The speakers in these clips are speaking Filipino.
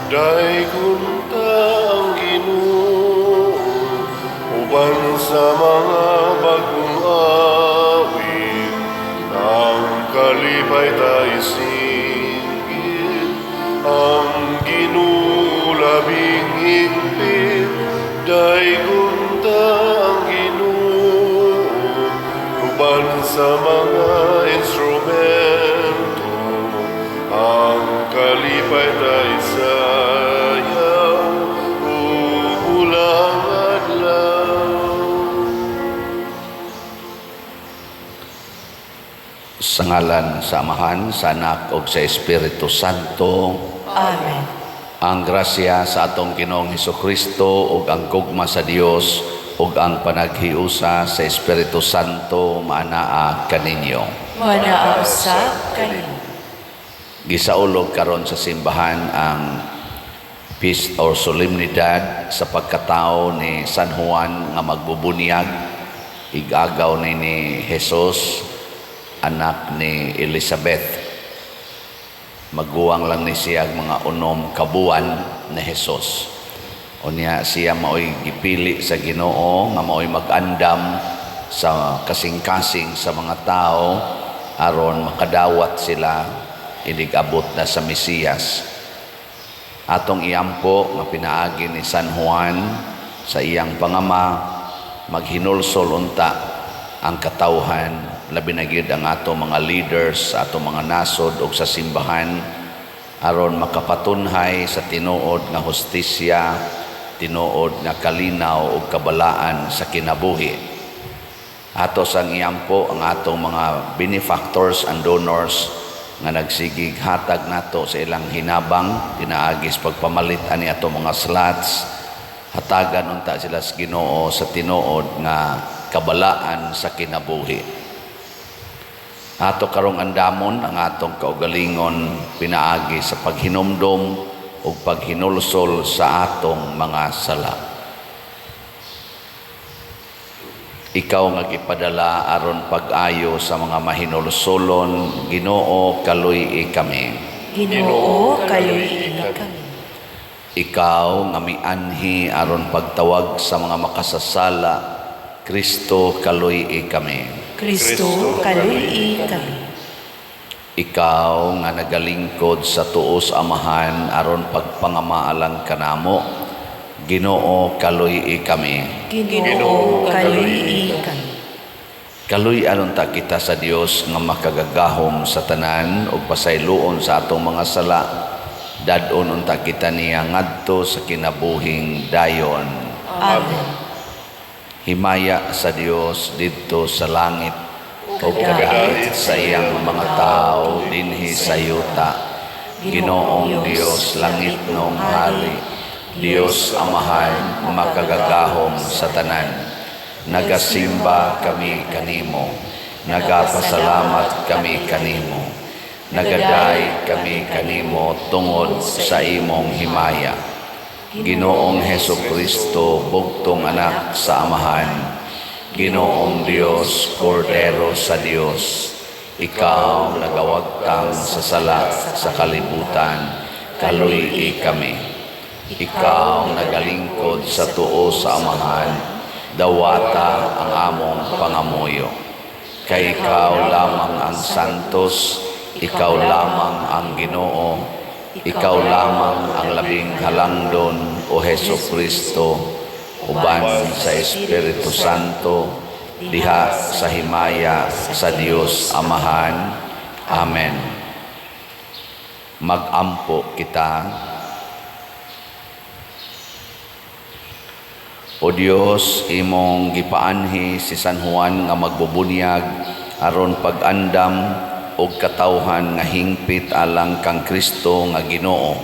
Daigunta ang Ginoo, uban sa mga bagong awit, ang kalipay tayo singgit, ang Ginoo labing higpit. Daigunta ang Ginoo, uban sa mga instrumento, ang kalipay tayo sayaw, ulang adlaw. Sa ngalan sa Amahan, sa Anak ug sa Espiritu Santo. Amen. Ang grasya sa atong Ginoong Hesukristo ug ang gugma sa Dios ug ang panaghiusa sa Espiritu Santo maanaa kaninyo. Manaa sa kanino. Gisaulog karon sa simbahan ang Feast or Solemnidad sa pagkatao ni San Juan nga magbubunyag, igagaw ni Jesus, anak ni Elizabeth. Maguwang lang ni siya mga unom kabuan ni Jesus. Unya siya maoy gipili sa Ginoo nga maoy mag-andam sa kasing-kasing sa mga tao aron makadawat sila inig-abot na sa Mesiyas. Atong iampo nga pinaagi ni San Juan sa iyang pangama, maghinulsol unta ang katawhan, labi na gyud ang ato mga leaders sa ato mga nasod ug sa simbahan aron makapatunhay sa tinuod nga hustisya, tinuod nga kalinaw ug kabalaan sa kinabuhi. Ato sang iampo ang atong mga benefactors and donors nga nagsigig hatag nato sa ilang hinabang, tinaagis pagpamalit ani ato mga slots, hatagan unta sila sa Ginoo sa tinuod nga kabalaan sa kinabuhi. Ato karong andamon ang atong kaugalingon pinaagi sa paghinumdom ug paghinulsol sa atong mga sala. Ikaw nga gipadala aron pag-ayo sa mga mahinulsolon, Ginoo kaluy kami. Ginoo kaluy kami. Ikaw nga mianhi aron pagtawag sa mga makasasala, Kristo kaluy kami. Kristo kaluy kami. Ikaw nga nagalingkod sa tuos Amahan aron pagpangamaalang kanamo, Ginoo kaluy kami. Ginoo kaluy kami. Kaluy alunta kita sa Dios nga makagagahom sa tanan ug pasayloon sa atong mga sala. Dadon unta kita niya ngadto sa kinabuhing dayon. Amen. Himaya sa Dios didto sa langit ug kadagit sa iyang mga tao dinhi sa yuta. Ginoong Dios langit nong hari, Dios Amahan makagagahom sa tanan. Nagasimba kami kanimo, nagapasalamat kami kanimo, nagaday kami kanimo tungod sa imong himaya. Ginoong Hesukristo, bugtong anak sa Amahan, Ginoong Dios, Kordero sa Dios, ikaw nagawagtang sa sala sa kalibutan, kaluy kami. Ikaw nagalingkod sa tuo sa Amahan, dawata ang among pangamuyo. Kay ikaw lamang ang santos, ikaw lamang ang Ginoo, ikaw lamang ang labing halangdon o Hesukristo, uban sa Espiritu Santo, diha sa himaya sa Dios Amahan. Amen. Mag-ampo kita. O Dios, imong gipaanhi si San Juan nga magbubunyag aron pag-andam og katawhan nga hingpit alang kang Kristo nga Ginoo.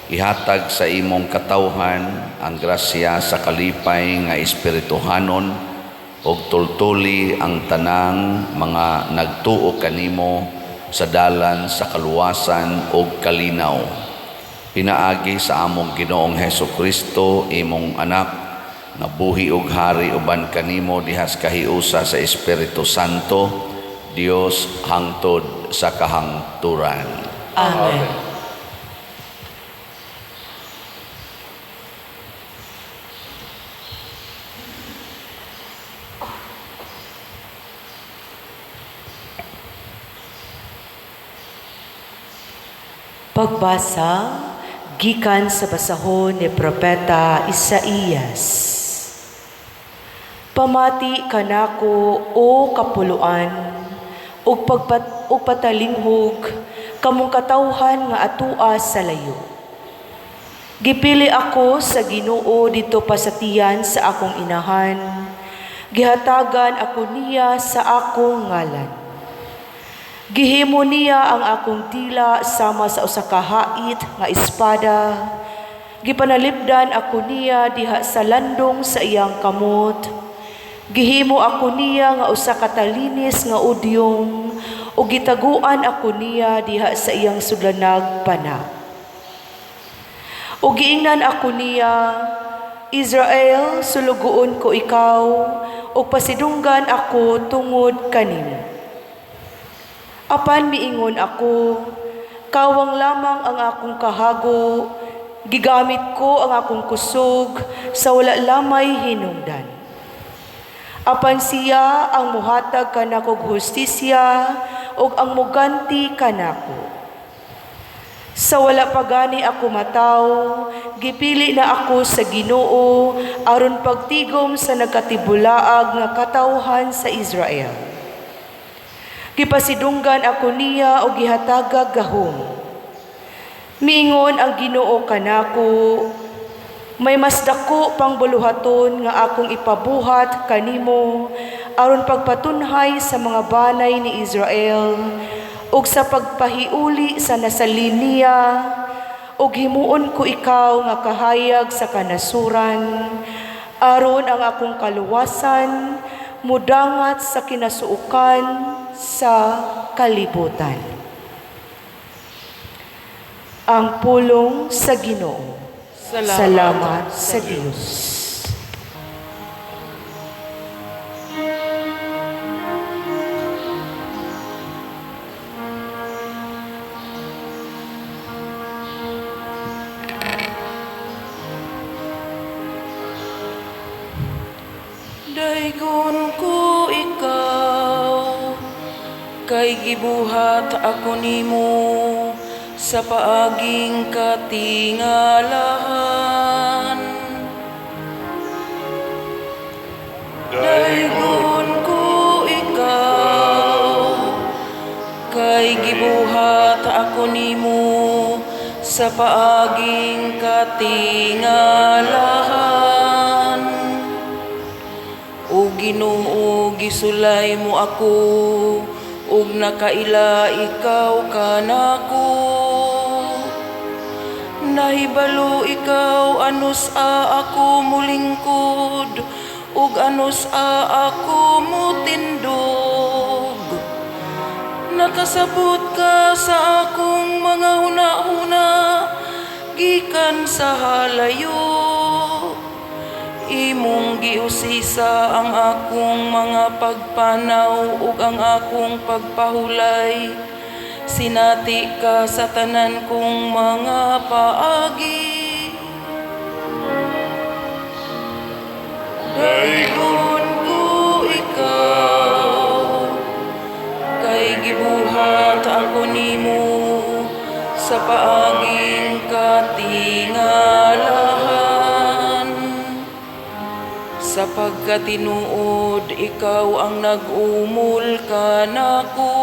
Ihatag sa imong katawhan ang grasya sa kalipay nga espirituhanon ug tultuli ang tanang mga nagtuo kanimo sa dalan sa kaluwasan ug kalinaw. Pinaagi sa among Ginoong Hesukristo, imong anak, nga buhi ug hari uban kanimo dihas kahiusa sa Espiritu Santo, Dios hangtod sa kahangturan. Amen. Pagbasa gikan sa basahon ni Propeta Isaías. Pamati kanako o kapuluan ug patalinghog kamong katawhan nga atua sa layo. Gipili ako sa Ginoo dito pa sa tiyan sa akong inahan. Gihatagan ako niya sa akong ngalan. Gihimo niya ang akong tila sama sa usa ka hait nga espada. Gipanalipdan ako niya diha sa landong sa iyang kamot. Gihimo ako niya nga usa ka talinis nga udyong ug gitaguan ako niya diha sa iyang sudlanag pana. Ug giingnan ako niya, Israel, sulugoon ko ikaw ug pasidunggan ako tungod kanimo. Apan miingon ako, kawang lamang ang akong kahago, gigamit ko ang akong kusog sa wala lamay hinungdan. Apan siya ang muhatag kanako hustisya ug ang muganti kanako. Sa wala pagani ako mataw, gipili na ako sa Ginoo aron pagtigom sa nagkatibulaag nga katawhan sa Israel. Gipasidunggan ako niya o gihatagag gahom. Miingon ang Ginoo kanako, may mas dako pang buluhaton nga akong ipabuhat kanimo aron pagpatunhay sa mga banay ni Israel ug sa pagpahiuli sa nasalin niya ug himuon ko ikaw nga kahayag sa kanasuran aron ang akong kaluwasan mudangat sa kinasuukan sa kalibutan. Ang pulong sa Ginoo. Salamat sa Diyos. Daigon ko ikaw, kay gibuhat ako nimo sa paaging katingalahan. Daigon ko ikaw, kay gibuhat ako nimo sa paaging katingalahan. O Ginoo, gisulay mo ako, ug nakaila ikaw kanako. Nahibalo ikaw anus ako mulingkod, ug anus ako mutindog. Nakasabot ka sa akong mga huna-huna, gikan sa halayo. Imong giusisa ang akong mga pagpanaw ug ang akong pagpahulay. Sinati ka sa tanan kong mga paagi. Daigon ko ikaw, kay gibuhat ako nimo sa paaging katingalahan. Sapagkat tinuod ikaw ang nag-umol kanako.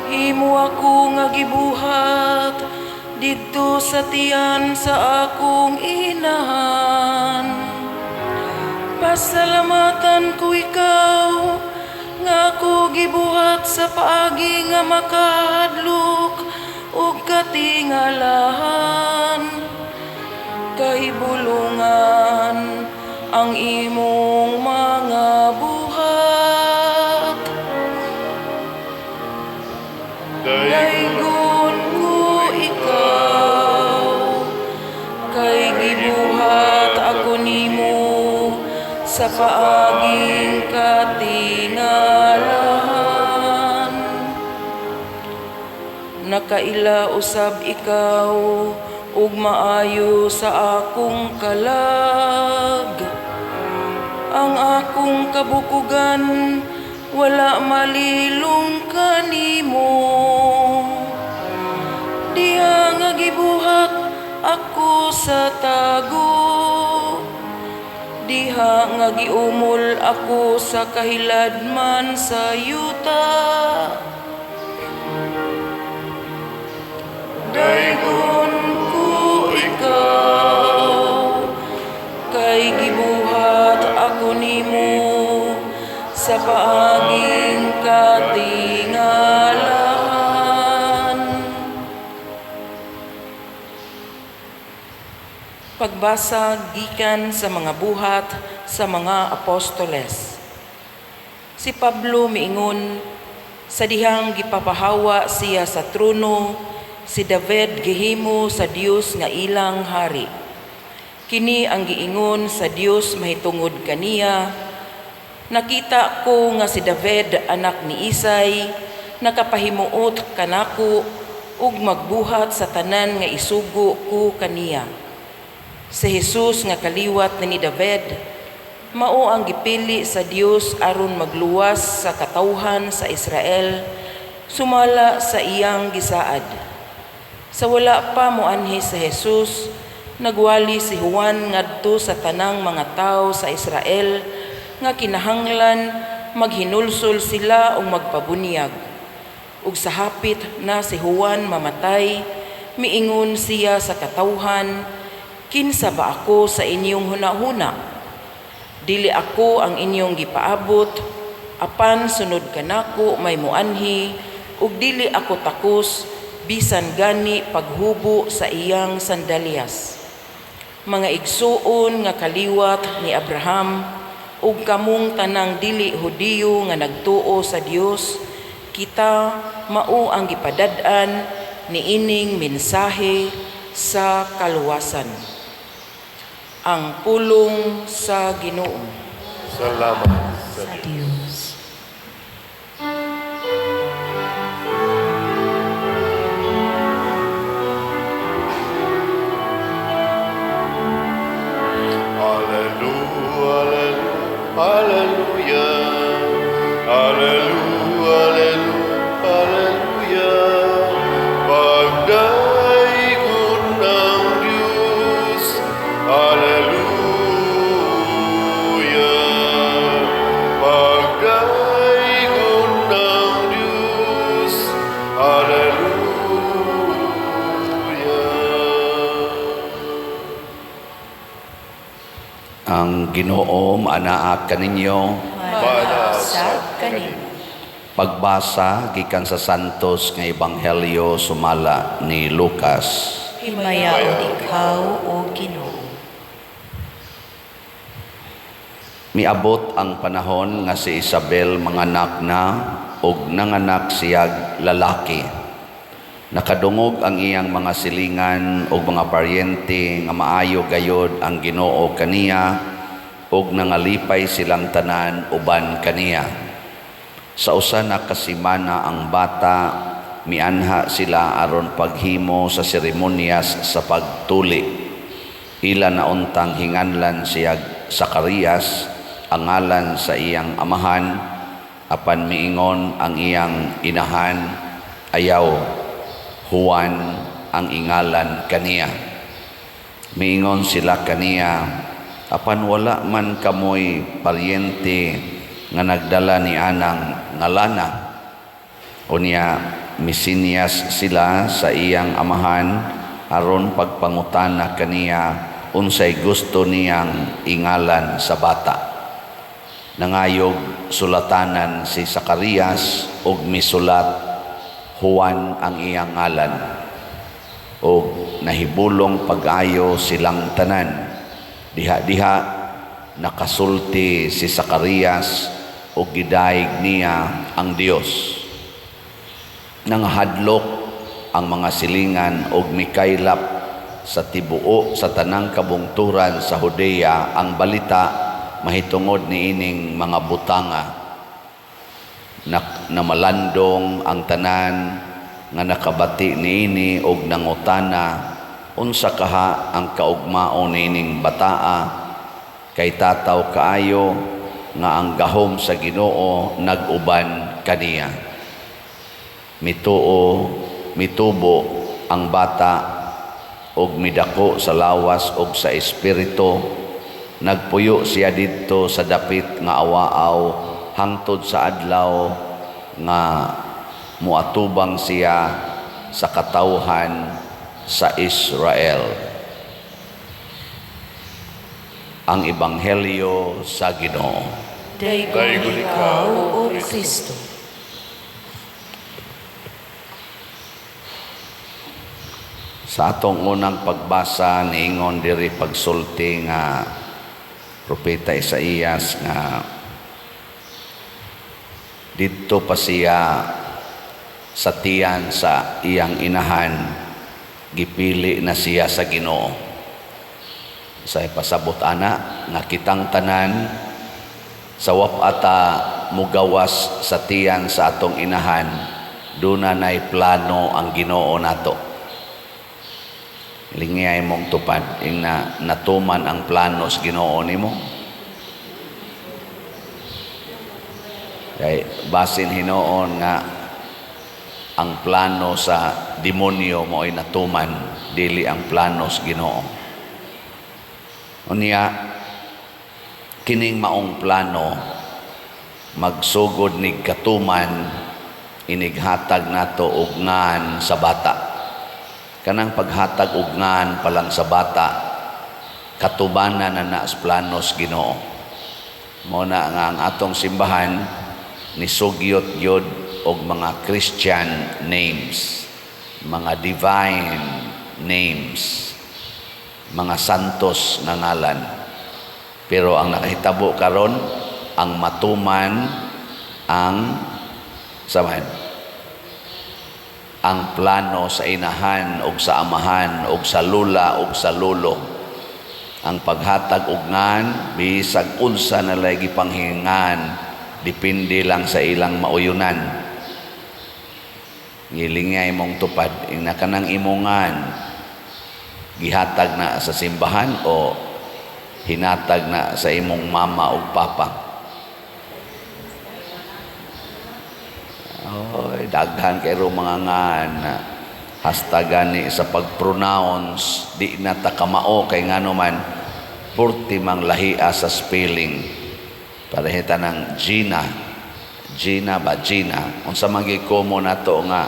Himo ako nga gibuhat didto sa tiyan sa akong inahan. Pasalamatan ko ikaw nga ako gibuhat sa paagi nga makahadlok ug katingalahan. Kahibulungan ang imong mga buhat. Daigon ko ikaw, kay gibuhat ako nimo sa paaging katingalahan. Nakaila usab ikaw ug maayo sa akong kalag. Ang akong kabukugan wala malilong kanimo. ako sa tago. Diha nga giumol ako sa kahiladman sa yuta. Daygon ko ikaw, kay gibuhat ako nimo sa paaging katingalahan. Pagbasa gikan sa mga buhat sa mga apostoles. Si Pablo miingon, sa dihang gipapahawa siya sa trono, si David gihimo sa Dios nga ilang hari. Kini ang giingon sa Dios mahitungod kaniya. Nakita ko nga si David anak ni Isay, nakapahimuot kanako ug magbuhat sa tanan nga isugo ko kaniya. Si Jesus nga kaliwat ni David, mao ang gipili sa Dios aron magluwas sa katawhan sa Israel, sumala sa iyang gisaad. Sa wala pa moanhi sa Jesus, nagwali si Juan ngadto sa tanang mga tao sa Israel nga kinahanglan maghinulsol sila o magpabunyag. Ug sa hapit na si Juan mamatay, miingon siya sa katawhan, kinsa ba ako sa inyong hunahuna? Dili ako ang inyong gipaabot, apan sunod kanako may muanhi, ug dili ako takos, bisan gani paghubo sa iyang sandalyas. Mga igsuon nga kaliwat ni Abraham, ug kamong tanang dili Hudiyo nga nagtuo sa Dios, kita mao ang gipadad-an ni ining mensahe sa kaluwasan. Ang pulong sa Ginoo. Salamat sa Sa Diyos. Diyos. Hallelujah, hallelujah, hallelujah. Pagdaigod ng Diyos, hallelujah. Pagdaigod ng Diyos, hallelujah. Ang Ginoo maanaa kaninyo. Manasab kanin. Pagbasa gikan sa Santos nga Ebanghelyo sumala ni Lucas. Himayaon ikaw, O Ginoo. Miabot ang panahon nga si Isabel manganak na ug nanganak siyag lalaki. Nakadungog ang iyang mga silingan ug mga paryente nga maayo gayod ang Ginoo kaniya ug nangalipay silang tanan uban kaniya. Sa usa na kasimana ang bata, mianha sila aron paghimo sa seremonyas sa pagtuli. Ila na untang hinganlan siyag Zacarias, ang ngalan sa iyang amahan, apan miingon ang iyang inahan, ayaw Juan ang ingalan kaniya. Miingon sila kaniya, apan wala man kamoy paryente nga nagdala ni anang ngalana. Unya misinias sila sa iyang amahan aron pagpangutana kaniya unsay gusto niyang ingalan sa bata. Nangayog sulatanan si Zacarias ug misulat Juan ang iyang ngalan. O nahibulong pag-ayo silang tanan. Diha-diha nakasulti si Zacarias o gidaig niya ang Dios. Nangahadlok ang mga silingan o mikaylap sa tibuo sa tanang kabungturan sa Judea ang balita mahitungod ni ining mga butanga. Namalandong ang tanan nga nakabati niini og nangutana unsa kaha ang kaugmao niining bataa kay tataw kaayo nga ang gahom sa Ginoo nag-uban kaniya. Mitubo ang bata og midako sa lawas og sa espiritu. Nagpuyo siya didto sa dapit nga awaaw hangtod sa adlaw nga muatubang siya sa katawhan sa Israel. Ang Ebanghelyo sa Ginoo. Daygon ikaw, O Kristo. Sa atong unang pagbasa, niingon diri pagsulti nga Propeta Isaías nga didto pa siya sa tiyan sa iyang inahan, gipili na siya sa Ginoo. Sa pasabot ana nga kitang tanan sa wapata mugawas sa tiyan sa atong inahan, duna nay plano ang Ginoo nato. Lingay mong tupad ing natuman ang plano sa Ginoo nimo. Kay basin hinoon nga ang plano sa demonyo mo ay natuman, dili ang plano sa Ginoo. Unya kining maong plano magsugod nig katuman, inighatag nato og ngan sa bata. Kanang paghatag og ngan pa lang sa bata, katubanan na sa planos Ginoo. Mao na nga ang atong simbahan nisugyot yod og mga Christian names, mga divine names, mga santos nga ngalan. Pero ang nakahitabo karon, ang matuman ang samahan, ang plano sa inahan og sa amahan og sa lula og sa lolo. Ang paghatag og ngan bisag unsa na lay gipanghingan, depende lang sa ilang mauyunan. Ngilingay mong tupad ing nakanang imongan gihatag na sa simbahan o hinatag na sa imong mama o papa. Oy, daghan kay ro mga ngan hastagan ni sa pag-pronounce di na ta kamao kay ngano man purti mang lahia sa spelling. Parehita ng Gina ba Gina unsa man gyud common nato nga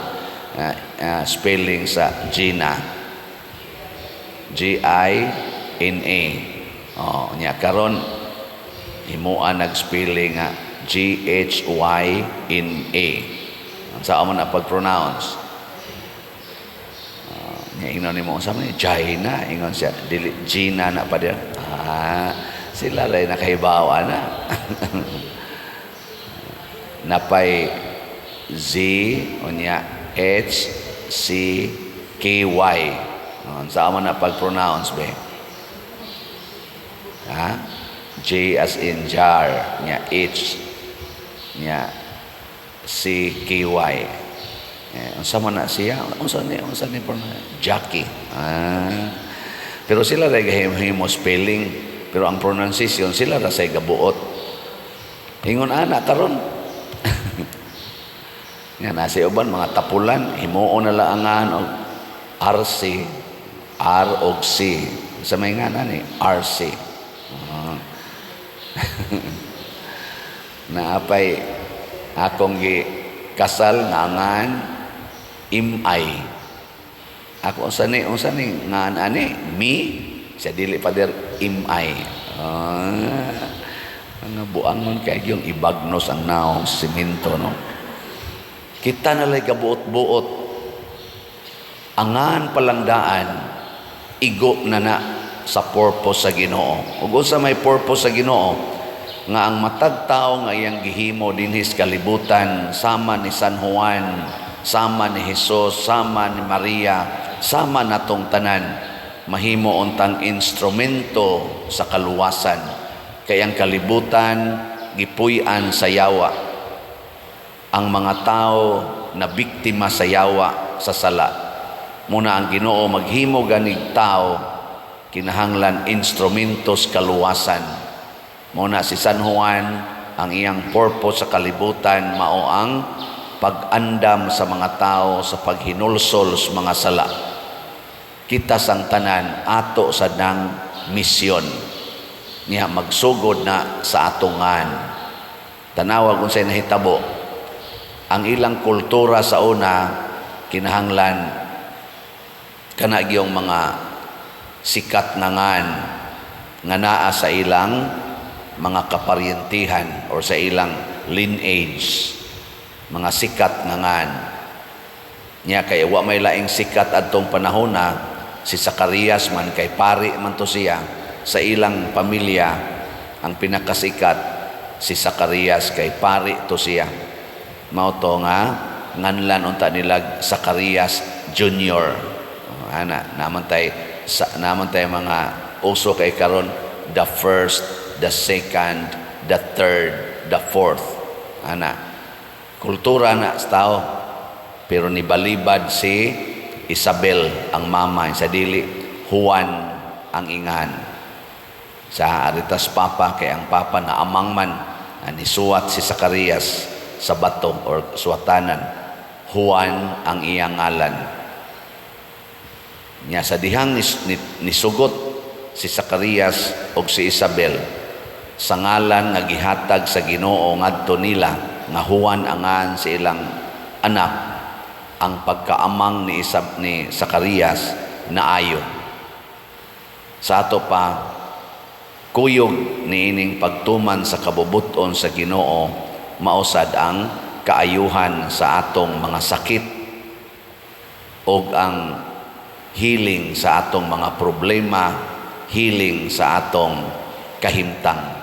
spelling sa Gina, G-I-N-A. Nya karon himuan nag-spelling nga G-H-Y-N-A. Sa amo na pag-pronounce. Ingon nimo unsa man Gina, ingon siya dili Gina na pa diyan. Sila lay nakahibaw na. Napay Z unya H C K Y. Sa amo na pag-pronounce be. J as in jar, nya H nya C K Y. Unsa man na siya? Unsa ni Jackie. Pero sila lay gahimo spelling, pero ang pronunciation sila ra say gabuot. Ingon ana karon. Nga nasa uban mga tapulan, himuon na laangan og RC, R og C. Sa may nga ni RC. Naapay akong kasal ngangan imay. Ako unsa ni ngan ani mi siya dili pa der imay. Nga buangon kay yung ibagnos ang naong simento no. Kita na lay gabuot-buot. Angan palangdaan igo na sa purpose sa Ginoo. Ug unsa may purpose sa Ginoo nga ang matag tao nga iyang gihimo dinhis kalibutan sama ni San Juan, sama ni Jesus, sama ni Maria, sama natong tanan mahimo untang instrumento sa kaluwasan. Kay ang kalibutan gipuy-an sa yawa. Ang mga tao na biktima sa yawa sa sala. Muna ang Ginoo maghimo ganig tao kinahanglan instrumentos kaluwasan. Muna si San Juan ang iyang purpose sa kalibutan mao ang pag-andam sa mga tao sa paghinulsol sa mga sala. kita sang tanan ato sa nang misyon niya magsugod na sa atungan. Tanawa kung sa'y nahitabo, ang ilang kultura sa una, kinahanglan kana giyong mga sikat nga nga naa sa ilang mga kaparyentihan or sa ilang lineage, mga sikat nga niya kay wa may laing sikat adtong panahon na si Zacarias man kay pari man to siya sa ilang pamilya. Ang pinakasikat si Zacarias kay pari to siya, mao to nga nganlan unta nila Zacarias Junior. Naman tay mga uso kay karon, the first, the second, the third, the fourth. Kultura na sa tao. Pero nibalibad si Isabel ang mama, sa dili Juan ang ingan. Sa aritas papa kay ang papa na amang man nisuwat si Zacarias sa bato or suwatanan, Juan ang iyang ngalan. Nya sa dihang nisugot si Zacarias og si Isabel sa ngalan nga gihatag sa Ginoo ngadto nila nga Juan angan sa ilang anak, ang pagkaamang ni Zacarias naayo. Sa ato pa kuyog niining pagtuman sa kabubuton sa Ginoo, mausad ang kaayuhan sa atong mga sakit og ang healing sa atong mga problema, healing sa atong kahimtang.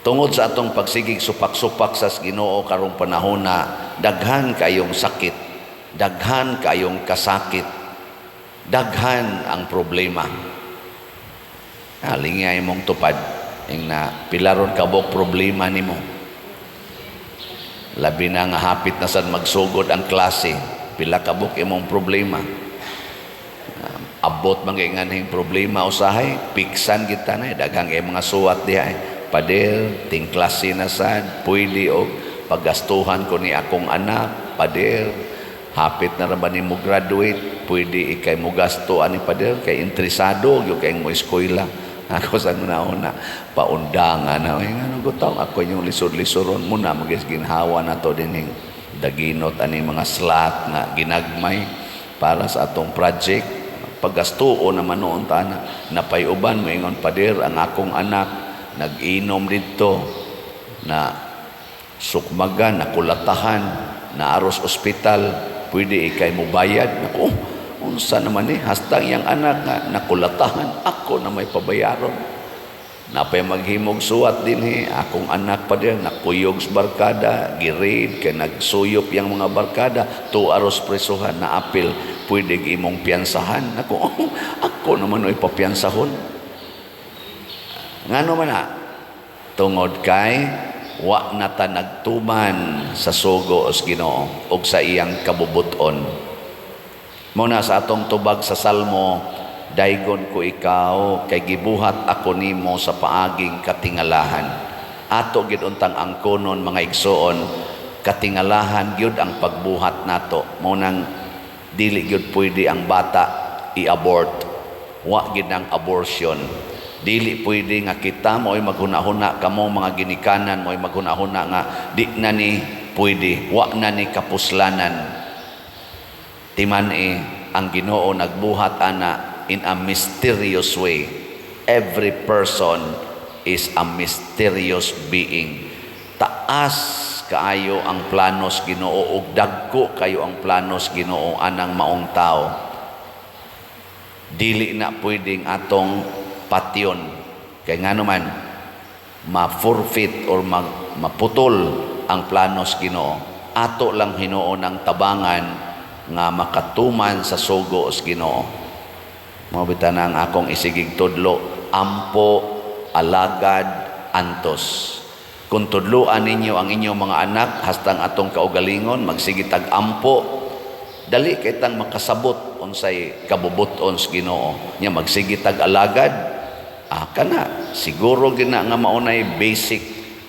Tungod sa atong pagsigig supak-supak sa Ginoo karong panahon na daghan kayong sakit, daghan kayong kasakit, daghan ang problema. Lingay mong tupad ing na pilaron kabok problema nimo. Labi na nga hapit na sad magsugod ang klase, pila kabok imong problema. Abot man kay nganhing problema usahay, piksan kita na daghang kay mga suwat diha. Pader, ting klase na sad, pwede og paggastuhan ko ni akong anak, pader, hapit na raman ni mo graduate, pwede ikay mo gasto ani pader, kay interesado, yung kay mo eskwela. Ako sa una paundangan na, ano ko taong ako yung lisod-lisoron muna, ginhawa na to din yung daginot, ani mga slot na ginagmay para sa atong project. Paggastuo naman noon na napayuban mo ingon pader, ang akong anak, nag-inom dito, na sukmagan, nakulatahan, na aros ospital, pwede ikay mo bayad. Naku, unsa naman hastang yang anak nga nakulatahan, ako na may pabayaron. Napay maghimog suwat din akong anak pa din, nakuyog sa barkada, girid, kay nagsuyop yang mga barkada, to aros presuhan na apil, pwede imong piyansahan. Ako naman ay papiyansahon. Ngano man tungod kay wa na ta nagtuman sa sugo os Ginoo og sa iyang kabubuton. Muna sa atong tubag sa Salmo, daygon ko ikaw kay gibuhat ako nimo sa paaging katingalahan. Ato gid untang angkonon mga igsoon, katingalahan gyud ang pagbuhat nato. Munang dili gyud pwede ang bata i-abort. Wa gid ang abortion. Dili pwede nga kita mo ay maghuna-huna kamo mga ginikanan mo ay maghuna-huna nga di na ni pwede, wa na ni kapuslanan. Timan ang Ginoo nagbuhat ana in a mysterious way. Every person is a mysterious being. Taas kaayo ang planos Ginoo ug dagko kayo ang planos Ginoo anang maong tao. Dili na pwedeng atong patyon kay ngano man ma-forfeit or maputol ang planos Ginoo. Ato lang hinuon ang tabangan nga makatuman sa sugo sa Ginoo. Mao bitan ang akong isigig tudlo, ampo alagad antos. Kung tudloan ninyo ang inyong mga anak hastang atong kaugalingon magsige tag ampo, dali kay tang makasabot unsay kabubuton sa Ginoo. Nya magsige tag alagad, kana siguro gina nga maunay basic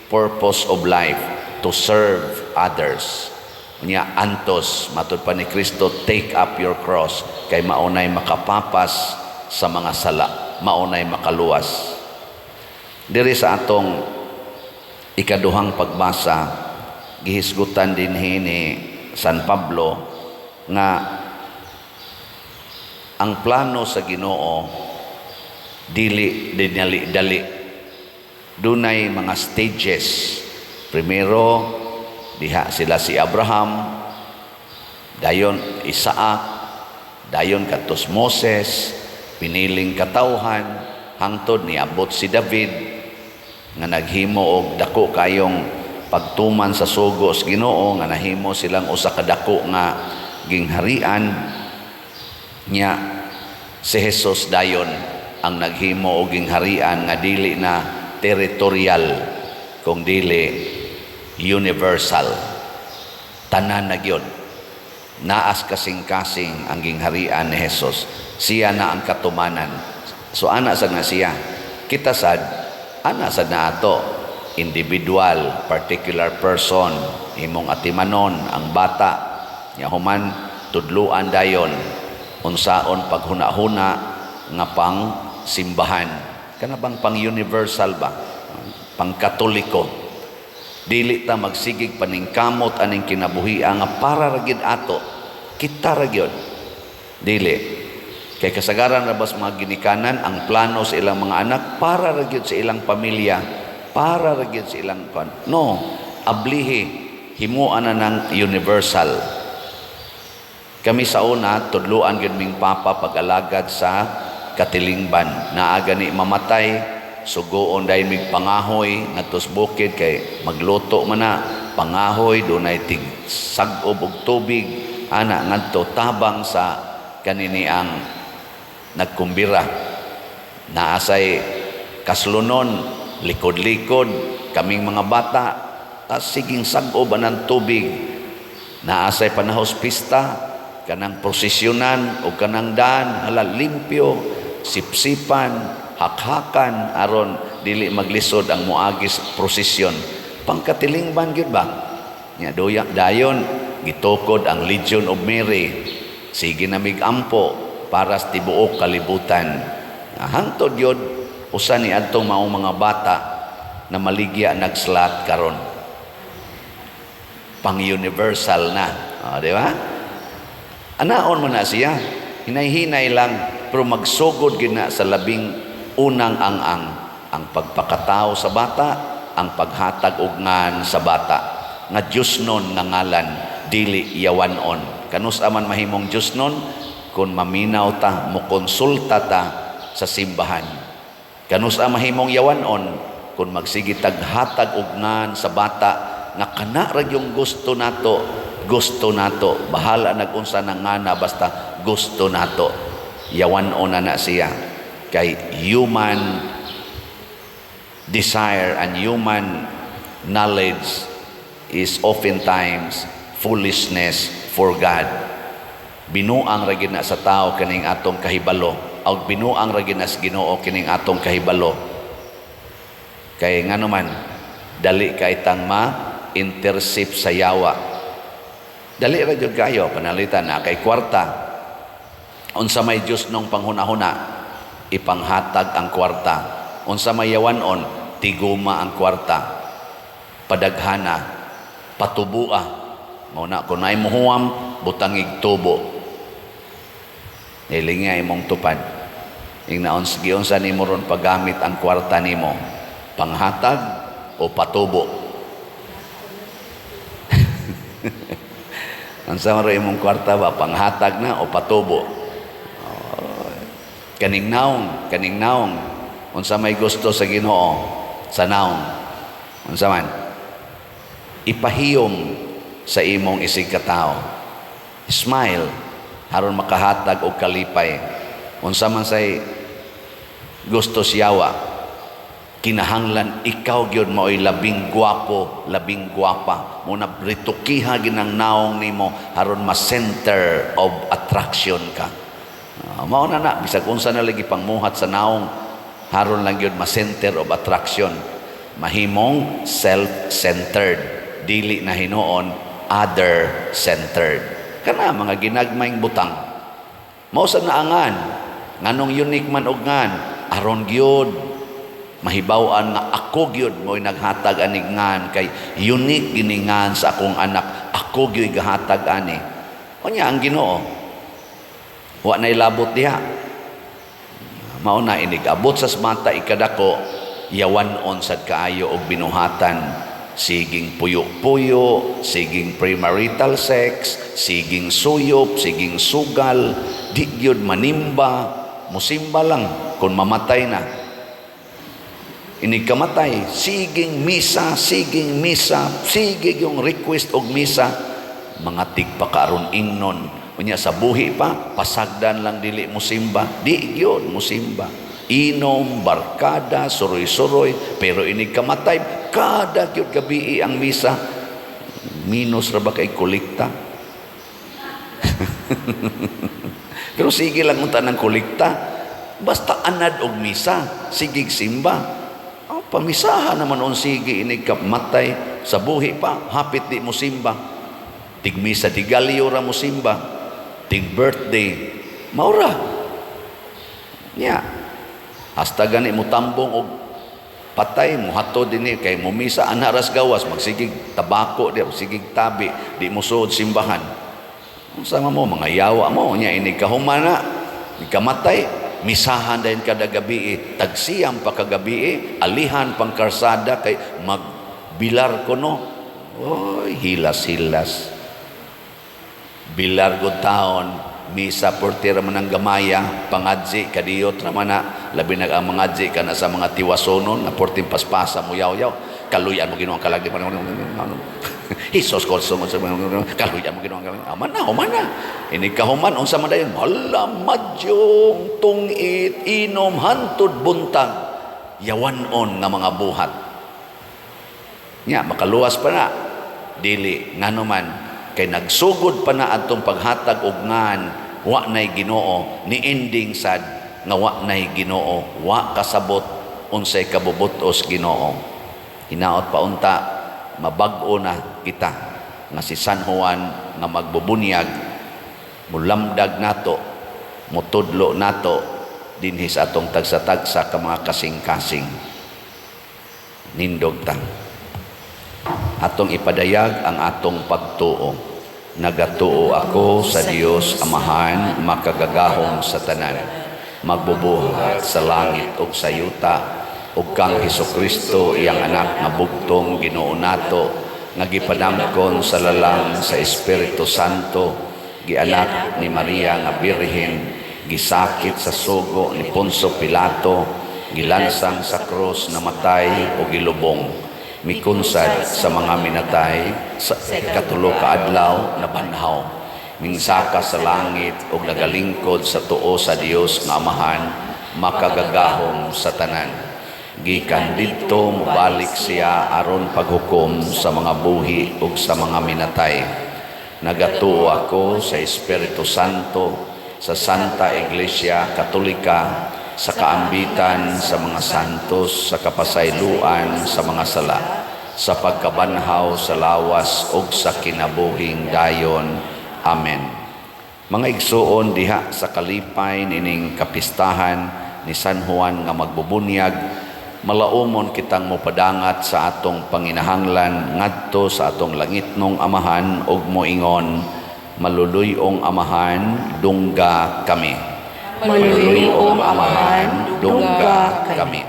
purpose of life, to serve others. Nya antos matud pa ni Kristo, take up your cross, kay maunay makapapas sa mga sala, maunay makaluwas. Diri sa atong ikaduhang pagbasa, gihisgutan din ni San Pablo nga ang plano sa Ginoo dili dali. Dunay mga stages. Primero, diha sila si Abraham, dayon Isaac, dayon katos Moses, piniling katawhan, hangtod ni abot si David nga naghimo og dako kayong pagtuman sa sugo sa Ginoo, nga nahimo silang usa ka dako nga gingharian. Nya si Jesus dayon ang naghimo og gingharian nga dili na territorial kung dili universal. Tanan na gyud. Naas kasing-kasing ang gingharian ni Jesus. Siya na ang katumanan. So ana sad na siya. Kita sad ana sad na ato, individual, particular person, imong atimanon ang bata nya human tudluan dayon unsaon paghuna-huna nga pang simbahan. Kana bang pang universal ba? Pang katoliko. Dili ta magsigig paningkamot aning kinabuhi nga para ra gyud ato, kita ra gyud. Dili. Kay kasagaran ra bas mga ginikanan ang plano sa ilang mga anak para ra gyud sa ilang pamilya, para ra gyud sa ilang kon. No, ablihi himuan na ng universal. Kami sa una tudluan gyud ming papa pag-alagad sa katilingban. Naaga ni mamatay, sugoon dahil mig pangahoy natos bukid kay magluto man na pangahoy, dunay tig sag-ob og tubig ana ngadto tabang sa kanini ang nagkumbira. Naasay kaslunon, likod-likod kaming mga bata, siging sag-ob ng tubig. Naasay panahos pista, kanang prosesyonan o kanang daan hala limpyo, sipsipan, hakhakan aron dili maglisod ang muagis prosesyon. Pangkatilingban gyud ba? Nya dayon gitukod ang Legion of Mary. Sige na migampo para sa tibuok kalibutan. Hangtod yun, usa ni adtong maong mga bata na maligya nagslat karon. Pang-universal na. Di ba? Anaon mo na siya. Hinay-hinay lang, pero magsugod gina sa labing unang ang pagpakatao sa bata, ang paghatag og ngan sa bata. Nga Diyos nun nga ngalan, dili yawanon. Kanus aman mahimong Diyos nun, kung maminaw ta, mukonsulta ta sa simbahan. Kanus ang mahimong yawanon, kung magsige taghatag og ngan sa bata, nga kana ra yung gusto nato, bahala nagunsa na ngana basta gusto nato. Yawanon na siya. Kay human desire and human knowledge is oftentimes foolishness for God. Binuang ra gid na sa tao kining atong kahibalo, o binuang ra gid na sa Ginoo kining atong kahibalo. Kay ngano man dali kay tang ma-intercept sa yawa. Dali ra jud kayo panalitan na kay kwarta. Unsa may Dios nung panghuna-huna, ipanghatag ang kwarta. Unsa may yawanon, tiguma ang kwarta. Padaghana, patubua. Mauna kung ay muhuam, butangig tubo. Ilingay mong tupad. Ingnaon sige unsa nimo ron paggamit ang kwarta nimo, panghatag o patubo. Unsa man imong kwarta ba, panghatag na o patubo? Kaning naong unsa may gusto sa Ginoo sa naong unsa man ipahiyom sa imong isig katao, smile aron makahatag og kalipay. Unsa man say gusto siyawa, kinahanglan ikaw gyud maoy labing gwapo, labing gwapa, muna ritukiha ginang naong nimo aron ma-center of attraction ka. Mao na bisag unsa na lagi pangmuhat sa naong haron lang gyud ma-center of attraction, mahimong self-centered, dili na hinuon other-centered. Kana mga ginagmayng butang. Mao sa naangan, nganong unique man og ngan, aron gyud mahibaw-an nga ako gyud mo'y naghatag ani ngan kay unique giningan sa akong anak, ako gyud gahatag ani. Unya ang Ginoo, wa nay labot diha. Mao na inig abot sa mata ikadako, yawanon sad kaayo og binuhatan. Siging puyo-puyo, siging premarital sex, siging suyop, siging sugal, di gyud manimba, musimba lang kung mamatay na. Inig kamatay, siging misa, siging yung request og misa, mga tigpakaron ingnon. Unya sa buhi pa, pasagdan lang dili musimba, di gyud musimba. Inom, barkada, suroy-suroy, pero inig kamatay, kada gyud gabi ang misa, minus ra ba kay kolekta? Pero sige lang unta ng kolekta, basta anad og misa, sigig simba. Pamisahan naman on sige inig kamatay, sa buhi pa, hapit di mo simba. Tigmisa, tigalyo ra mo simba, tig birthday, maura. Yeah. Hasta gani mo tambong og patay mo hatod dinhi kay mumisa anaras gawas magsigig tabako di sigig tabi di mo suod simbahan. Sama mo mga yawa mo nya ini kahumana ikamatay misahan dayon kada gabi tagsiyam pa kagabi alihan pang karsada kay magbilar ko no. Oy hilas bilar gud taon misa portira man ang gamaya pangadji kadiyot raman na labi nag ang mangadji kana sa mga tiwasonon na porting paspasa mo yaw kaluyan mo Ginoo ang kalagdi pa Hesus kolso mo sa kaluyan mo Ginoo ang human na ini kahuman unsa man dayon malamadyong tungit inom hantud buntag yawanon nga mga buhat nya makaluwas pa na dili nganuman kay nagsugod pa na atong paghatag og ngan wa nay Ginoo ni ending sad nga wa nay Ginoo wa kasabot unsay kabubutos Ginoo hinaot pa unta mabag-o na kita nga si San Juan nga magbubunyag mulamdag nato mutudlo nato dinhi sa atong tagsa-tagsa ka mga kasing-kasing nindog ta atong ipadayag ang atong pagtuo. Nagatuo ako sa Dios Amahan, makagagahom sa tanan, magbubuhat sa langit ug sa yuta, ug kang Hesukristo iyang anak nga bugtong Ginoo nato, nga gipadamkon sa lalang sa Espiritu Santo, gianak ni Maria nga birhen, gisakit sa sugo ni Poncio Pilato, gilansang sa krus na matay o gilubong, mikunsad sa mga minatay sa katulo ka adlaw na banhaw, mingsaka sa langit ug nagalingkod sa tuo sa Dios nga Amahan, makagagahom sa tanan. Gikan didto mobalik siya aron paghukom sa mga buhi ug sa mga minatay. Nagatuo ako sa Espiritu Santo, sa Santa Iglesia Katolika, sa kaambitan sa mga santos, sa kapasayloan sa mga sala, sa pagkabanhaw sa lawas ug sa kinabuhing dayon. Amen. Mga igsuon diha sa kalipay nining kapistahan ni San Juan nga magbubunyag, malaumon kitang mopadangat sa atong panginahanglan ngadto sa atong langitnong Amahan ug moingon, maluluyong Amahan, dungga kami. Maluluyong Amahan, dungga kami.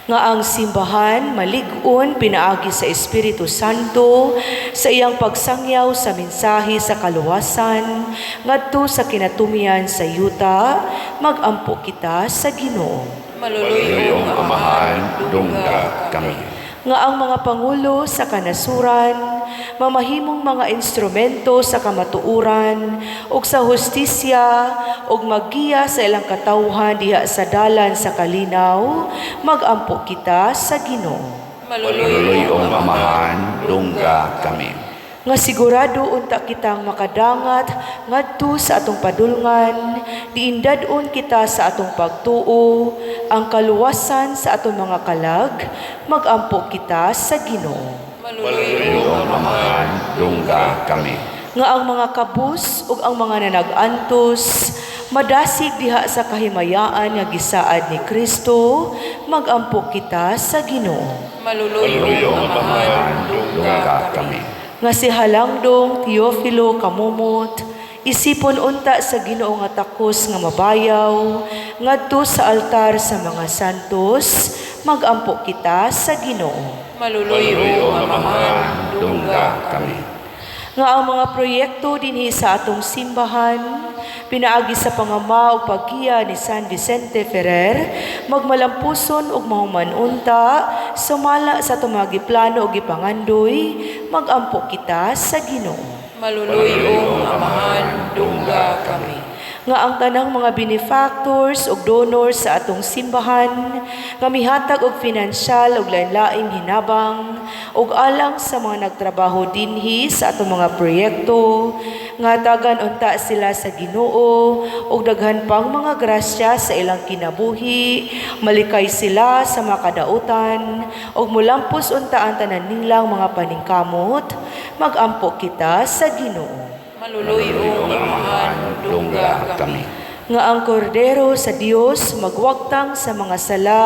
Nga ang simbahan malig-on pinaagi sa Espiritu Santo sa iyang pagsangyaw sa mensahe sa kaluwasan ngadto sa kinatumian sa yuta, magampo kita sa Ginoo. Maluluyong Amahan, dungga kami. Nga ang mga pangulo sa kanasuran, mamahimong mga instrumento sa kamatuuran ug sa hustisya ug maggiya sa ilang katawhan diha sa dalan sa kalinaw, magampo kita sa Ginoo. Maluluyong Amahan, dungga kami. Nga sigurado unta kitang makadangat ngadto sa atong padulngan, diindadon kita sa atong pagtuo, ang kaluwasan sa atong mga kalag, magampo kita sa Ginoo. Iyong amahan, dungga kami. Nga ang mga kabus ug ang mga nanag-antos madasig diha sa kahimayaan nga gisaad ni Kristo, magampo kita sa Ginoo. Iyong amahan, Dungga kami. Nga si Halangdong Teofilo Kamumot, isipon unta sa Ginoo nga takos nga mabayaw, ngadto sa altar sa mga santos, magampo kita sa Ginoo. Iyong amahan, Dungga kami. Nga ang mga proyekto dinhi sa atong simbahan, pinaagi sa pangama ug pagkiya ni San Vicente Ferrer, magmalampuson ug mahumanunta, sumala sa tumagi plano ug gipangandoy, magampo kita sa Ginoo. Iyong amahan, dungga kami. Nga ang tanang mga benefactors ug donors sa atong simbahan, nga mihatag og pinansyal ug lain-laing hinabang ug alang sa mga nagtrabaho dinhi sa atong mga proyekto, nga tagan unta sila sa Ginoo ug daghan pang mga grasya sa ilang kinabuhi, malikay sila sa makadautan ug mulampos unta ang tanan nilang mga paningkamot, magampo kita sa Ginoo. Iyong amahan, Dungga kami. Nga ang kordero sa Dios magwagtang sa mga sala,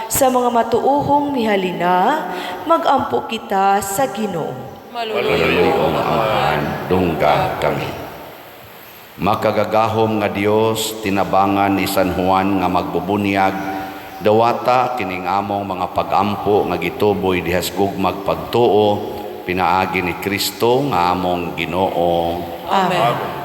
sa mga matuuhong mihalina, magampo kita sa Ginoo. Iyong amahan, dungga kami. Makagagahom nga Dios, tinabangan ni San Juan nga magbubunyag, dawata kining among mga pagampo nga gituboy dihas gugmag pagtuo, pinaagi ni Kristo nga among Ginoo. Amen.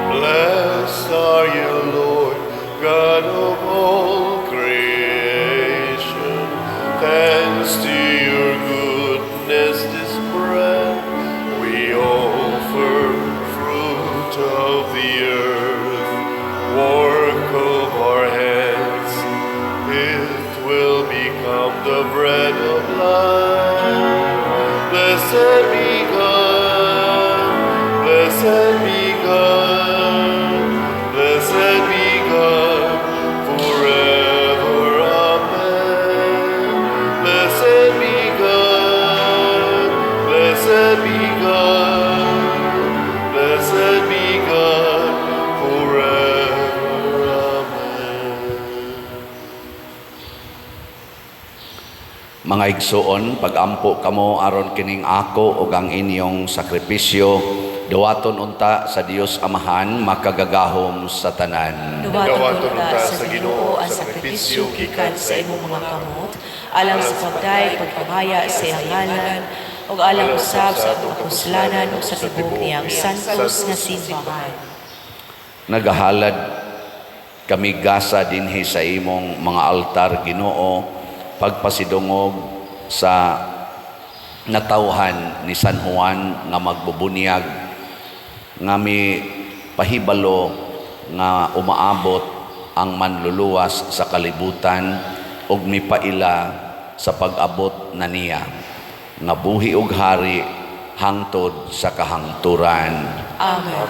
Blessed are you, Lord, God of all creation. Thanks to your goodness this bread we offer, fruit of the earth, work of our hands. It will become the bread of life. Blessed be God, blessed be God, blessed be God forever. Amen. Blessed be God, blessed be God, blessed be God forever. Amen. Mga igsoon, pagampo kamo aron kining ako ug ang inyong sakripisyo, dawaton unta sa Dios Amahan, makagagahom sa tanan. Duwaton unta sa Ginoo ang sakripisyo gikan sa imong mga kamot, alang sa pagday pagpamaya sa iyang ngalan, ug alang usab sa atong kapuslanan ug sa tibok niyang santos nga simbahan. Nagahalad kami gasa dinhi sa imong mga altar, Ginoo, pagpasidungog sa natawhan ni San Juan nga magbubunyag, nga mi pahibalo nga umaabot ang manluluwas sa kalibutan ug mipaila sa pag-abot na niya, nga buhi ug hari hangtod sa kahangturan. Amen.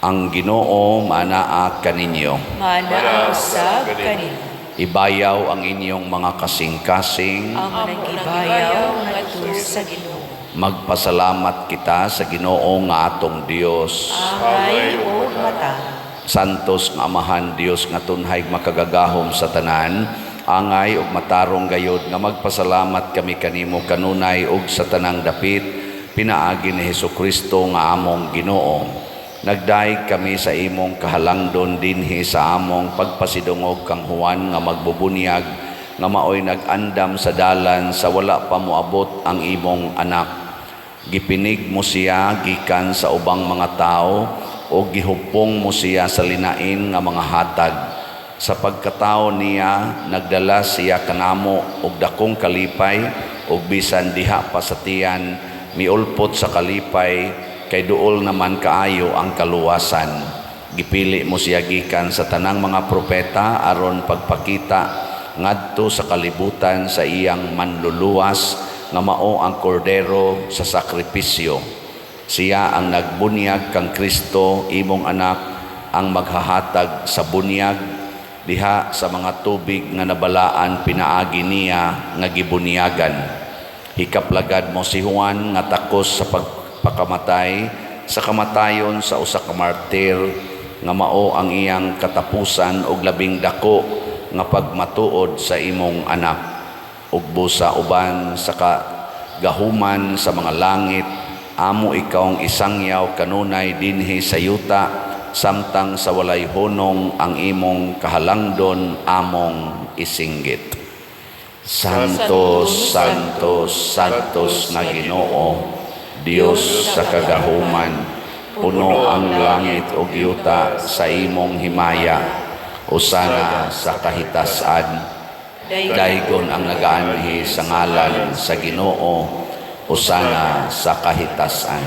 Ang Ginoo manaa kaninyo. Mana usab kanimo. Ibayaw ang inyong mga kasing-kasing. Ang naggibayaw ngadto sa Ginoo. Magpasalamat kita sa Ginoo nga atong Dios. Angay o mata. Santos nga Amahan Dios nga tunhay makagagahom sa tanan, angay ug matarong gayod nga magpasalamat kami kanimo kanunay ug sa tanang dapit pinaagi ni Hesukristo nga among Ginoo. Nagdaig kami sa imong kahalangdon dinhi sa among pagpasidungog kang Juan nga magbubunyag, nga maoy nag-andam sa dalan sa wala pa moabot ang imong anak. Gipinig mo siya gikan sa ubang mga tao o gihupong mo siya sa linain nga mga hatag. Sa pagkatao niya, nagdala siya kanamo og dakong kalipay ug bisan diha pa sa tiyan, miulpot sa kalipay, kay duol naman kaayo ang kaluwasan. Gipili mo siya gikan sa tanang mga propeta aron pagpakita ngadto sa kalibutan sa iyang manluluwas nga mao ang kordero sa sakripisyo. Siya ang nagbunyag kang Kristo, imong anak, ang maghahatag sa bunyag diha sa mga tubig nga nabalaan pinaagi niya nga gibunyagan. Hikaplagad mo si Juan nga takos sa pagpakamatay sa kamatayon sa usa ka martir nga mao ang iyang katapusan og labing dako nga pagmatuod sa imong anak. Ug busa uban sa kagahuman sa mga langit, amo ikaw ang isangyaw kanunay dinhi sa yuta, samtang sa walay hunong ang imong kahalangdon among isinggit. Santos, Santos, Santos na Ginoo, Dios sa kagahuman, puno ang langit ug yuta sa imong himaya. Usana sa kahitasan, daygon ang nagaanhi sa ngalan sa Ginoo. Usana sa kahitasan.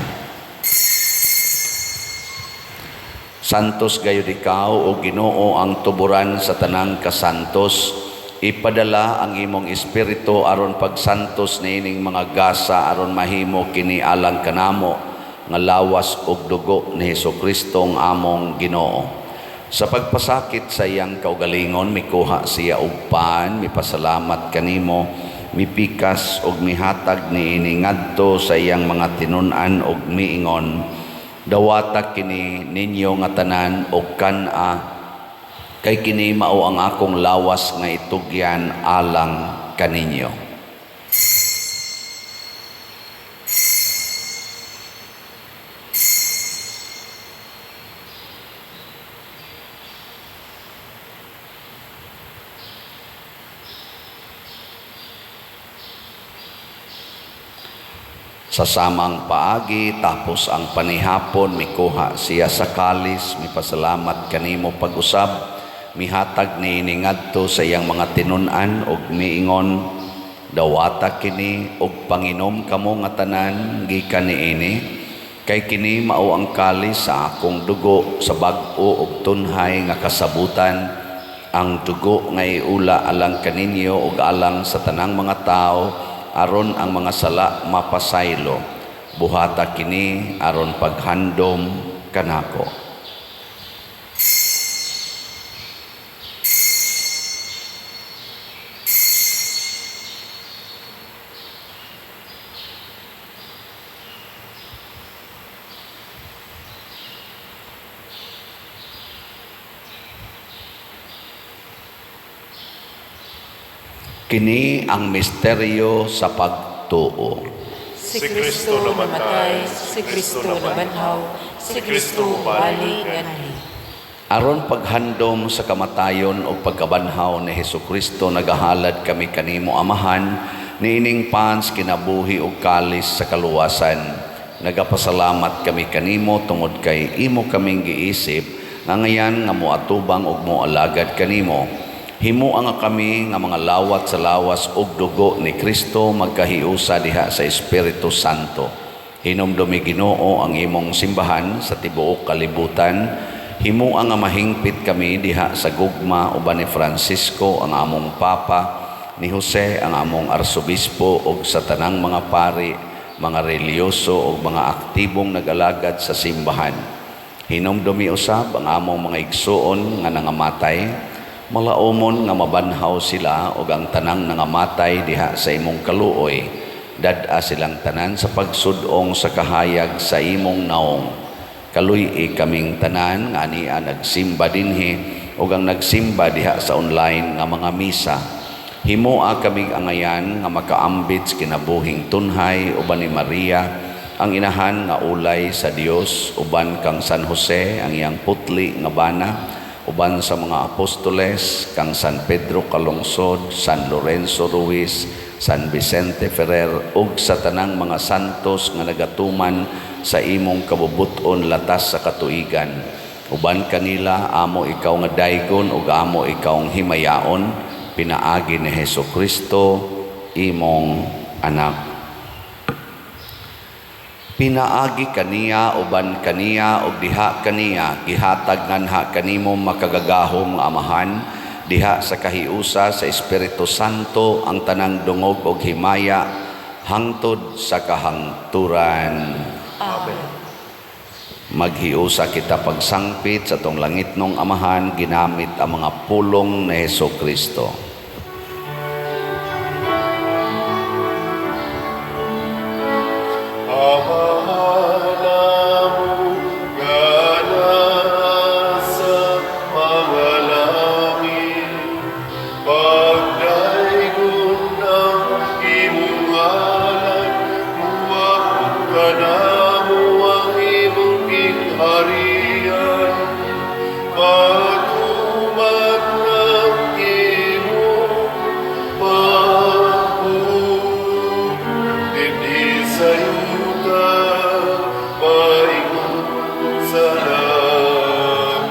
Santos gayud ikaw o Ginoo ang tuburan sa tanang kasantos. Ipadala ang imong espiritu aron pagsantos niining mga gasa aron mahimo kini alang kanamo nga lawas ug dugo ni Hesukristo ang among Ginoo. Sa pagpasakit sa iyang kaugalingon, mikuha siya og paan, mipasalamat kanimo, mipikas og mihatag niini ngadto sa iyang mga tinun-an og miingon, dawata kini ninyo nga tanan og kan-a, kay kini mao ang akong lawas nga itugyan alang kaninyo. Sa samang paagi tapos ang panihapon, mikuha siya sa kalis, mipasalamat kanimo pag-usab, mihatag niini ngadto sa iyang mga tinun-an og miingon, dawata kini og panginom kamo nga tanan gikan niini, kay kini mao ang kalis sa akong dugo sa bag-o og tunhay nga kasabutan, ang dugo nga iula alang kaninyo og alang sa tanang mga tao, aron ang mga sala mapasaylo. Buhata kini aron paghandom kanako. Kini ang misteryo sa pagtuo. Si Kristo namatay, si Kristo nabanhaw, si Kristo balik ganhi. Aron paghandom sa kamatayon o pagkabanhaw ni Hesukristo, nagahalad kami kanimo amahan, niining pans kinabuhi o kalis sa kaluwasan. Nagapasalamat kami kanimo tungod kay imo kaming giisip, nga ngayan nga moatubang og moalagad kanimo. Himuang nga kami nga mga lawat sa lawas ug dugo ni Kristo magkahiusa diha sa Espiritu Santo. Hinumdumi Ginoo ang imong simbahan sa tibuok kalibutan. Himuang nga mahingpit kami diha sa gugma uban ni Francisco ang among Papa, ni Jose ang among Arsobispo ug sa tanang mga pari, mga reliyoso ug mga aktibong nag-alagad sa simbahan. Hinumdumi usab ang among mga igsuon nga nangamatay, malaumon nga mabanhaw sila ug ang tanang nangamatay diha sa imong kaluoy, dad-a silang tanan sa pagsudong sa kahayag sa imong naong. Kaluy kaming tanan nga ania nagsimba dinhi ug ang nagsimba diha sa online nga mga misa. Himoa kaming angayan nga makaambit kinabuhing tunhay uban ni Maria, ang inahan nga ulay sa Dios, uban kang San Jose ang iyang putli nga bana, uban sa mga apostoles kang San Pedro Calungsod, San Lorenzo Ruiz, San Vicente Ferrer ug sa tanang mga santos nga nagatuman sa imong kabubuton latas sa katuigan. Uban kanila amo ikaw nga daygon ug amo ikaw ang himayaon, pinaagi ni Hesukristo imong anak. Pinaagi kaniya uban kaniya ug diha kaniya gihatag nganha kanimo makagagahom nga amahan, diha sa kahiusa sa Espiritu Santo ang tanang dungog ug himaya hangtod sa kahangturan. Amen. Maghiusa kita pagsangpit sa tong langit nung amahan ginamit ang mga pulong ni Hesukristo. Amahalamu gana sa mga langit, pagdaigon ng imong ngalan, muwapot ka na mo ang imong gingharian, pagtuman ng imong pagbuo, hindi sa yuta, paingon sa langit.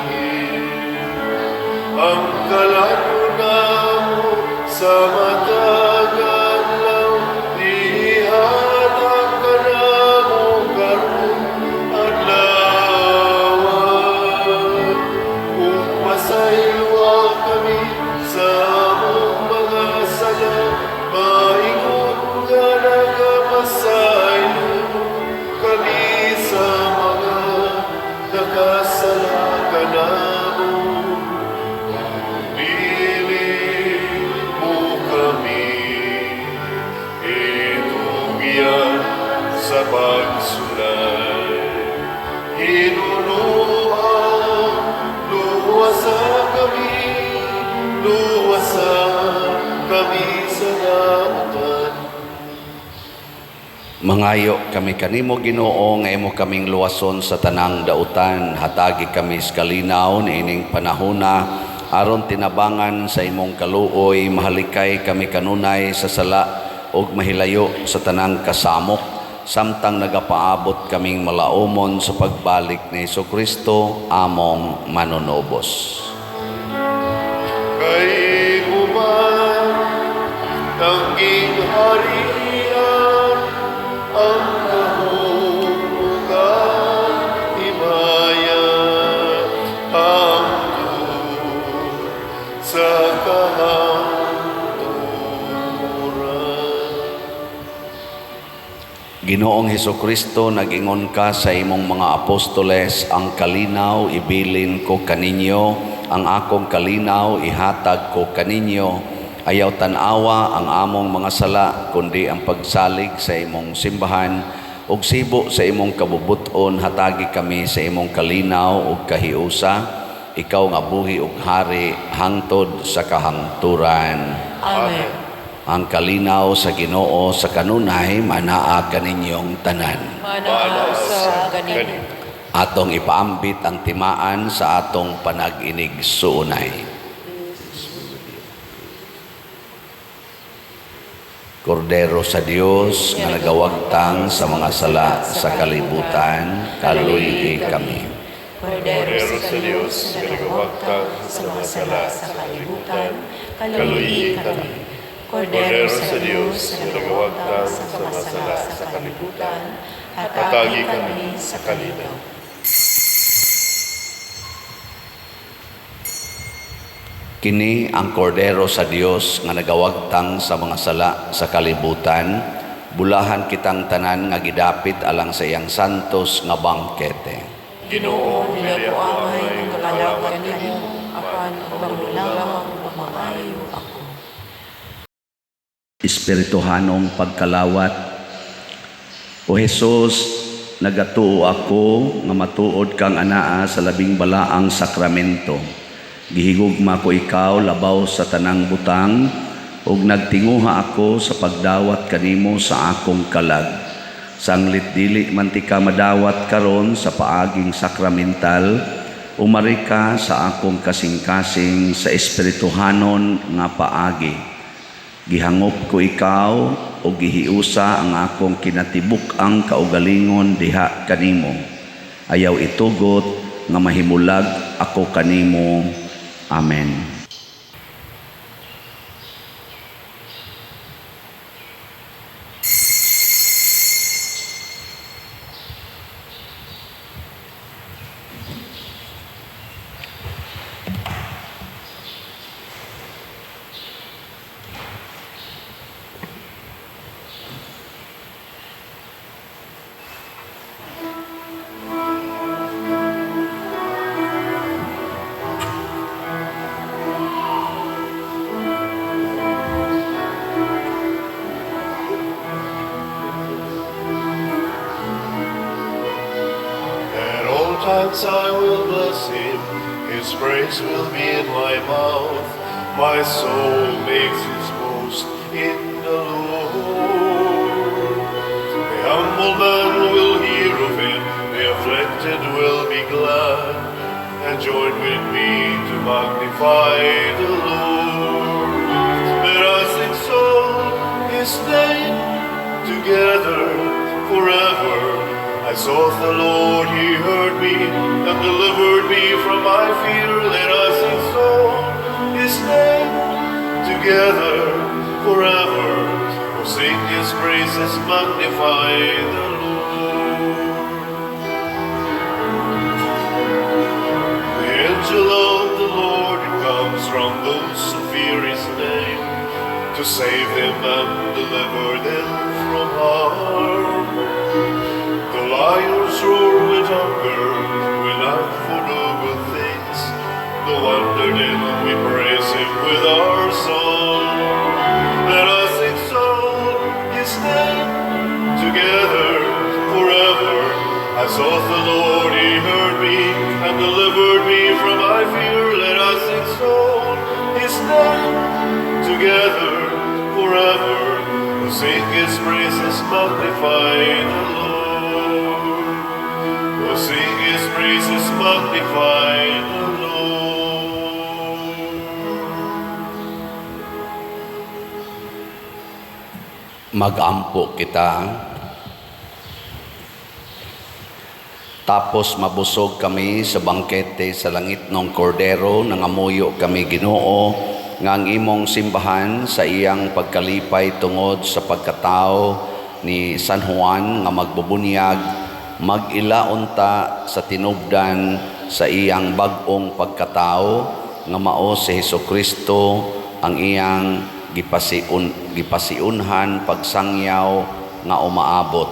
Ang kalanunan mo sa matagal lang, ihatag ka na mo karon adlawan. Kung masaylo kami sa among mga sala, maingon nga nagamasaylo kami sa mga nakasala ka namo. Pili mo kami, itugyan sa pagsulay. Hinunuan, luwasa kami sa nautan. Mangayo kami kanimo Ginoo nga imo kaming luwason sa tanang dautan, hatagi kami sa kalinaw niining panahona aron tinabangan sa imong kaluoy, mahalikay kami kanunay sa sala ug mahilayo sa tanang kasamok, samtang nagapaabot kaming malaumon sa pagbalik ni Hesukristo among manunobos. Kay uman tangging harian, ang kahulugan himaya, hangtod sa kahanturan. Ginoong Hesukristo, nag-ingon ka sa imong mga apostoles, ang kalinaw ibilin ko kaninyo, ang akong kalinaw ihatag ko kaninyo. Ayaw tanawa ang among mga sala, kundi ang pagsalig sa imong simbahan, ug sibo sa imong kabubuton, hatagi kami sa imong kalinaw ug kahiusa, ikaw nga buhi ug hari hangtod sa kahangturan. Amen. Ang kalinaw sa Ginoo sa kanunay manaa kaninyong tanan. Mana sa ganin. Atong ipaambit ang timaan sa atong panag-inig suunay. Kordero sa Dios nga nagawagtang sa mga sala sa kalibutan, kaluyi kami. Kordero sa Diyos na nagawagtang sa mga sala sa kalibutan, kaluyi kami. Kordero sa Diyos na nagawagtang sa mga sala sa kalibutan, hatagi kami sa kalinaw. Kini ang kordero sa Dios nga nagawagtang sa mga sala sa kalibutan, bulahan kitang tanan nga gidapit alang sa iyang santos nga bangkete. Ginoo, minabuamay ang kalawat kanimo, apan ang pagmulamang mamaayo ako. Espirituhanong pagkalawat, O Jesus, nagatuo ako nga matuod kang anaa sa labing balaang sakramento. Gihigugma ko ikaw labaw sa tanang butang, ug nagtinguha ako sa pagdawat kanimo sa akong kalag. Sanglit dili man ti ka madawat karon sa paaging sakramental, umari ka sa akong kasing-kasing sa espirituhanon nga paagi. Gihangop ko ikaw o gihiusa ang akong kinatibuk-ang kaugalingon diha kanimo. Ayaw itugot nga mahimulag ako kanimo. Amen. once I will bless him, his praise will be in my mouth. My soul makes its boast in the Lord. The humble man will hear of him, the afflicted will be glad, and join with me to magnify the Lord. Let us exalt his name together forever. I sought the Lord, he heard me, and delivered me from my fear. Let us exalt his name together forever. Oh, sing his praises, magnify the Lord. The angel of the Lord comes from those who fear his name, to save them and deliver them from harm. The lions roar with hunger, we laugh for no good things. No wonder then we praise him with our song. Let us exalt his name together forever. I sought the Lord, he heard me, and delivered me from my fear. Let us exalt his name together forever. We'll sing his praises, magnify the Lord. We'll sing his praises, magnify the Lord. Magampo kita, tapos mabusog kami sa bangkete sa langit ng kordero, nangamuyo kami Ginoo, nga ang imong simbahan sa iyang pagkalipay tungod sa pagkatao ni San Juan nga magbubunyag, mag-ilaunta sa tinubdan sa iyang bag-ong pagkatao, nga mao si Hesukristo ang iyang gipasiunhan pagsangyaw nga umaabot.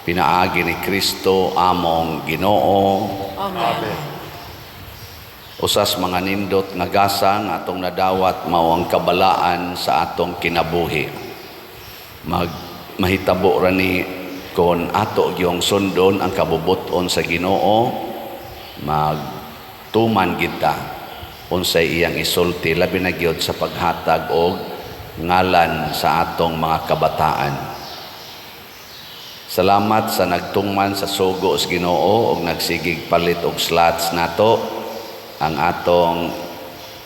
Pinaagi ni Kristo among Ginoo. Amen. Usas mga nindot nga gasa nga atong nadawat mao ang kabalaan sa atong kinabuhi. Mahitabo ra ni kon ato gyung sundon ang kabubuton sa Ginoo, magtuman kita unsay iyang isulti, labi na gyud sa paghatag og ngalan sa atong mga kabataan. Salamat sa nagtungman sa sugo sa Ginoo ug nagsigig palit og slots nato ang atong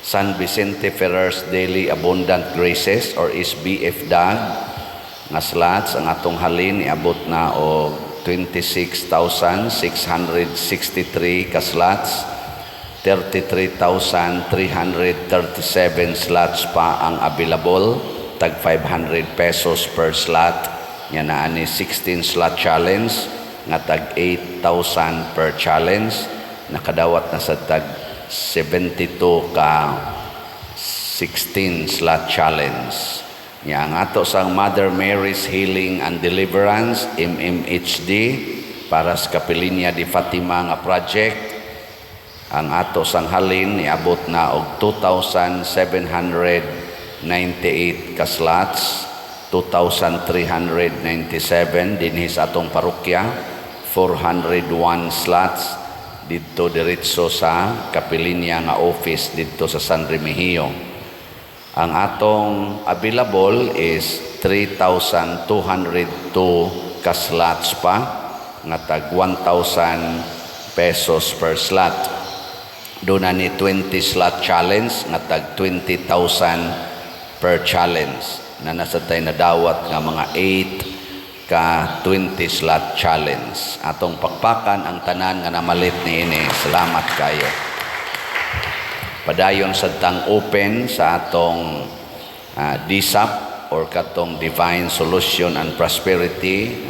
San Vicente Ferrer's Daily Abundant Graces or SBF DAG nga slots. Ang atong halin iabot na og 26,663 ka slots. 33,337 slots pa ang available, tag 500 pesos per slot. Nga na ani 16 slot challenge nga tag 8,000 per challenge. Nakadawat na sa tag 72 ka 16 slot challenge. Nga ang ato sang Mother Mary's Healing and Deliverance MMHD para sa Kapilinya di Fatima nga project, ang ato sang halin niabot na og 2,798 ka slots, 2,397 dinhi sa atong parokya, 401 slots dito diretso sa Kapilinya nga office dito sa San Remigio. Ang atong available is 3,202 ka slots pa nga tag 1,000 pesos per slot. Doon na ni 20 slot challenge nga tag 20,000 per challenge na nasa tayo nadawat nga mga 8 ka 20 slot challenge. Atong pakpakan ang tanan nga namalit ni ini. Salamat kayo. Padayon sa tang open sa atong DSAP or katong Divine Solution and Prosperity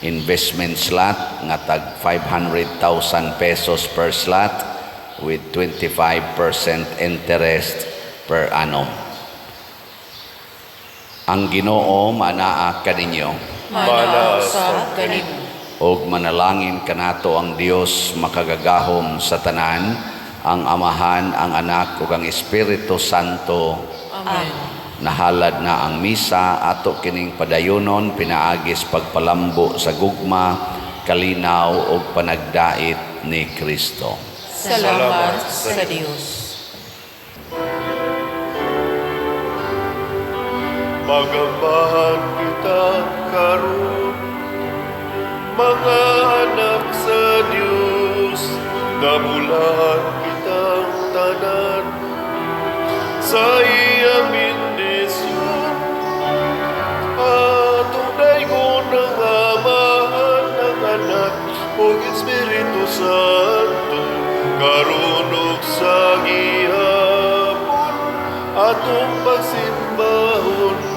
investment slot nga tag 500,000 pesos per slot with 25% interest per annum. Ang Ginoo manaa kaninyo. Manasa kanimo. Og manalangin kanato ang Dios makagagahom sa tanan, ang Amahan, ang Anak ug ang Espiritu Santo. Amen. Nahalad na ang misa, ato kining padayonon pinaagis pagpalambo sa gugma, kalinaw ug panagdait ni Kristo. Salamat sa Diyos. Magambahan kita karon, mga anak sa Diyos, namulan kitang tanan sa iyang bendisyon. Atong daygon ang Amahan ng Anak o Espiritu Santo, karon ug sa gihapon atong pagsimbahon.